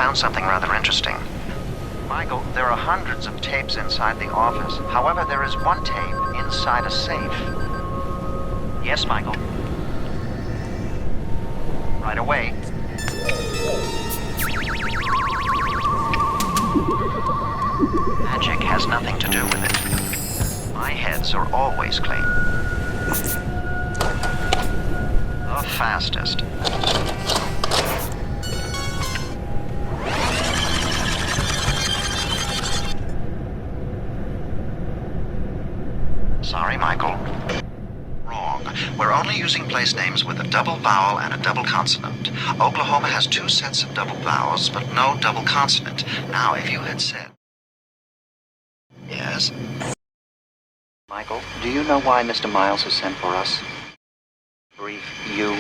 found something rather interesting. Michael, there are hundreds of tapes inside the office. However, there is one tape inside a safe. Yes, Michael. Right away. Magic has nothing to do with it. My heads are always clean. The fastest. Sorry, Michael. Wrong. We're only using place names with a double vowel and a double consonant. Oklahoma has 2 sets of double vowels, but no double consonant. Now, if you had said... Yes? Michael, do you know why Mr. Miles has sent for us? Brief you?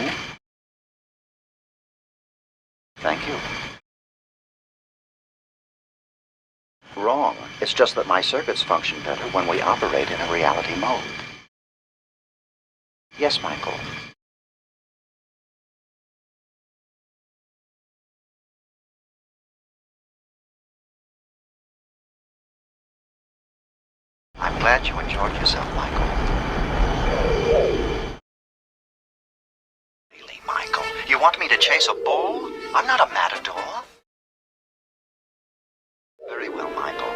Thank you. Wrong. It's just that my circuits function better when we operate in a reality mode. Yes, Michael. I'm glad you enjoyed yourself, Michael. Really, Michael? You want me to chase a bull? I'm not a matador. Very well, Michael.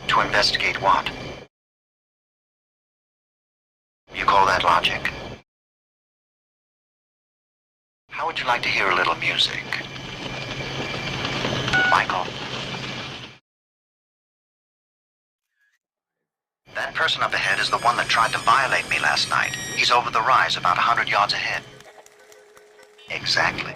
To investigate what? You call that logic? How would you like to hear a little music? Michael? That person up ahead is the one that tried to violate me last night. He's over the rise, about 100 yards ahead. Exactly.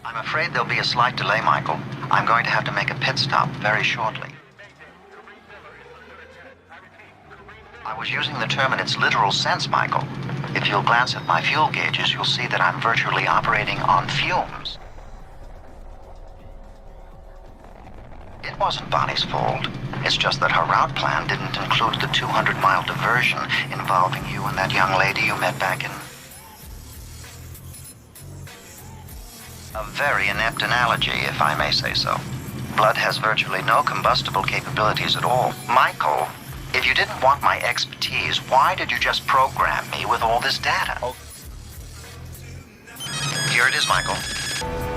I'm afraid there'll be a slight delay, Michael. I'm going to have to make a pit stop very shortly. I was using the term in its literal sense, Michael. If you'll glance at my fuel gauges, you'll see that I'm virtually operating on fumes. It wasn't Bonnie's fault. It's just that her route plan didn't include the 200-mile diversion involving you and that young lady you met back in... A very inept analogy, if I may say so. Blood has virtually no combustible capabilities at all. Michael, if you didn't want my expertise, why did you just program me with all this data? Oh. Here it is, Michael.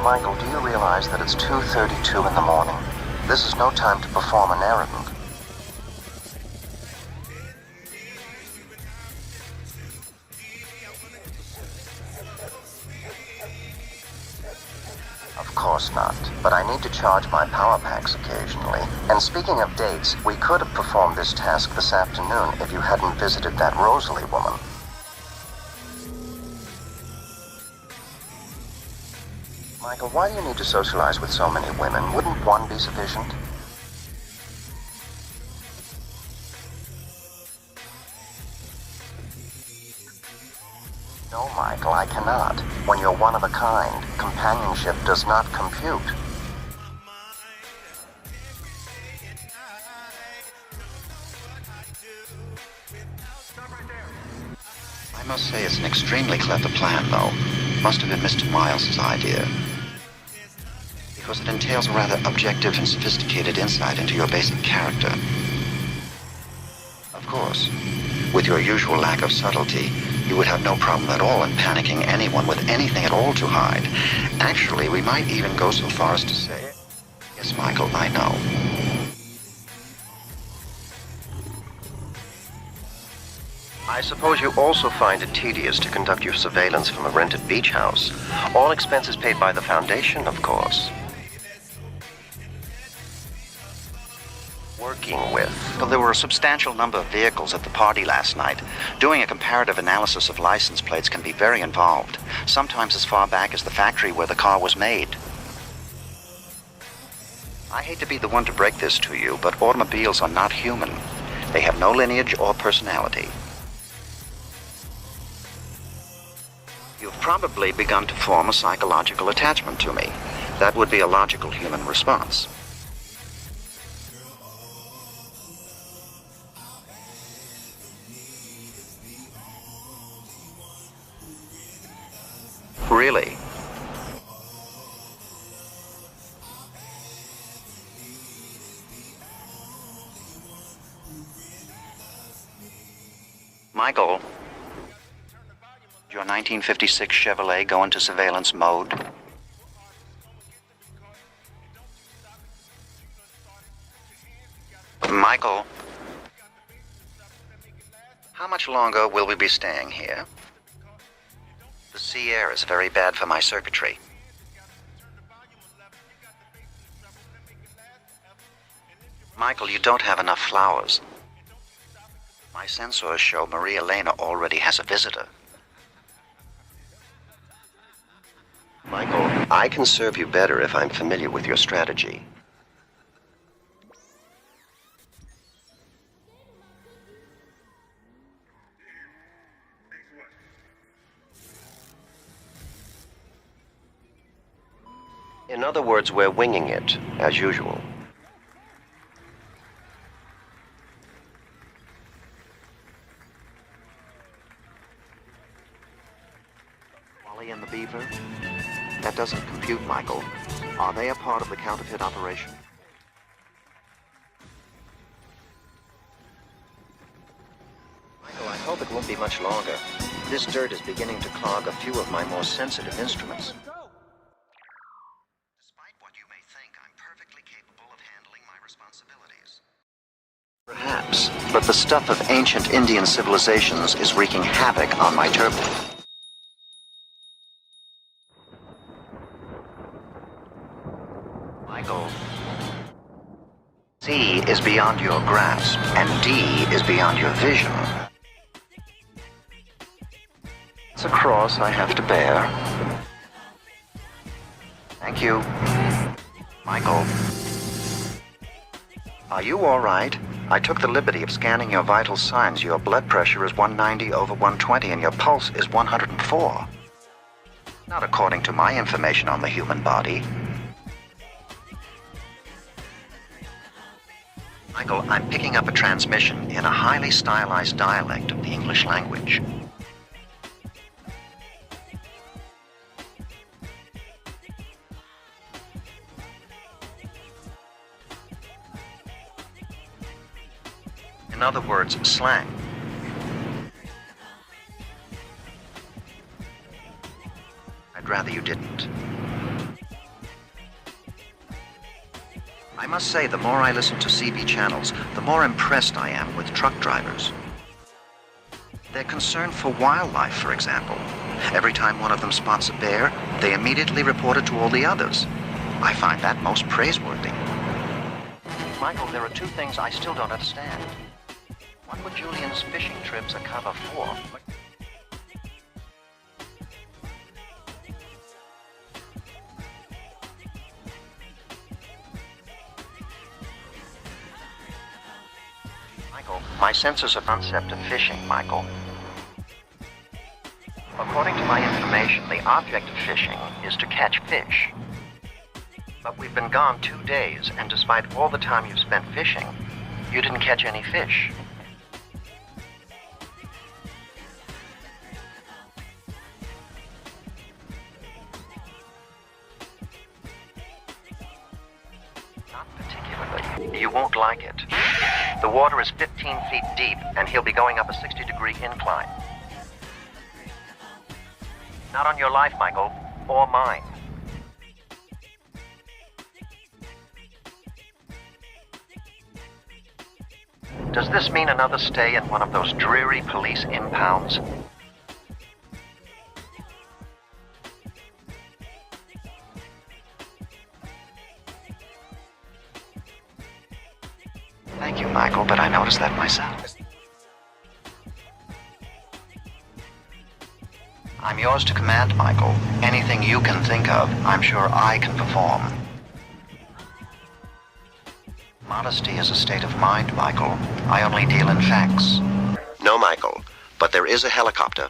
Michael, do you realize that it's 2:32 in the morning? This is no time to perform an errand. Of course not, but I need to charge my power packs occasionally. And speaking of dates, we could have performed this task this afternoon if you hadn't visited that Rosalie woman. Michael, why do you need to socialize with so many women? Wouldn't one be sufficient? No, Michael, I cannot. When you're one of a kind, companionship does not compute. I must say it's an extremely clever plan, though. Must have been Mr. Miles's idea. Because it entails a rather objective and sophisticated insight into your basic character. Of course, with your usual lack of subtlety, you would have no problem at all in panicking anyone with anything at all to hide. Actually, we might even go so far as to say, yes, Michael, I know. I suppose you also find it tedious to conduct your surveillance from a rented beach house. All expenses paid by the Foundation, of course. Working with. Well, there were a substantial number of vehicles at the party last night. Doing a comparative analysis of license plates can be very involved, sometimes as far back as the factory where the car was made. I hate to be the one to break this to you, but automobiles are not human. They have no lineage or personality. You've probably begun to form a psychological attachment to me. That would be a logical human response. Really? Michael, your 1956 Chevrolet go into surveillance mode? Michael, how much longer will we be staying here? The sea air is very bad for my circuitry. Michael, you don't have enough flowers. My sensors show Maria Elena already has a visitor. Michael, I can serve you better if I'm familiar with your strategy. In other words, we're winging it, as usual. Wally and the Beaver? That doesn't compute, Michael. Are they a part of the counterfeit operation? Michael, I hope it won't be much longer. This dirt is beginning to clog a few of my more sensitive instruments. Despite what you may think, I'm perfectly capable of handling my responsibilities. Perhaps. But the stuff of ancient Indian civilizations is wreaking havoc on my turbo. Michael, C is beyond your grasp, and D is beyond your vision. It's a cross I have to bear. Thank you. Michael. Are you all right? I took the liberty of scanning your vital signs. Your blood pressure is 190/120 and your pulse is 104. Not according to my information on the human body. Michael, I'm picking up a transmission in a highly stylized dialect of the English language. In other words, slang. I'd rather you didn't. I must say, the more I listen to CB channels, the more impressed I am with truck drivers. They're concerned for wildlife, for example. Every time one of them spots a bear, they immediately report it to all the others. I find that most praiseworthy. Michael, there are two things I still don't understand. What were Julian's fishing trips a cover for? Michael, my sensors of concept of fishing, Michael. According to my information, the object of fishing is to catch fish. But we've been gone 2 days, and despite all the time you've spent fishing, you didn't catch any fish. Not particularly. You won't like it. The water is 15 feet deep, and he'll be going up a 60-degree incline. Not on your life, Michael, or mine. Does this mean another stay in one of those dreary police impounds? Thank you, Michael, but I noticed that myself. I'm yours to command, Michael. Anything you can think of, I'm sure I can perform. Modesty is a state of mind, Michael. I only deal in facts. No, Michael, but there is a helicopter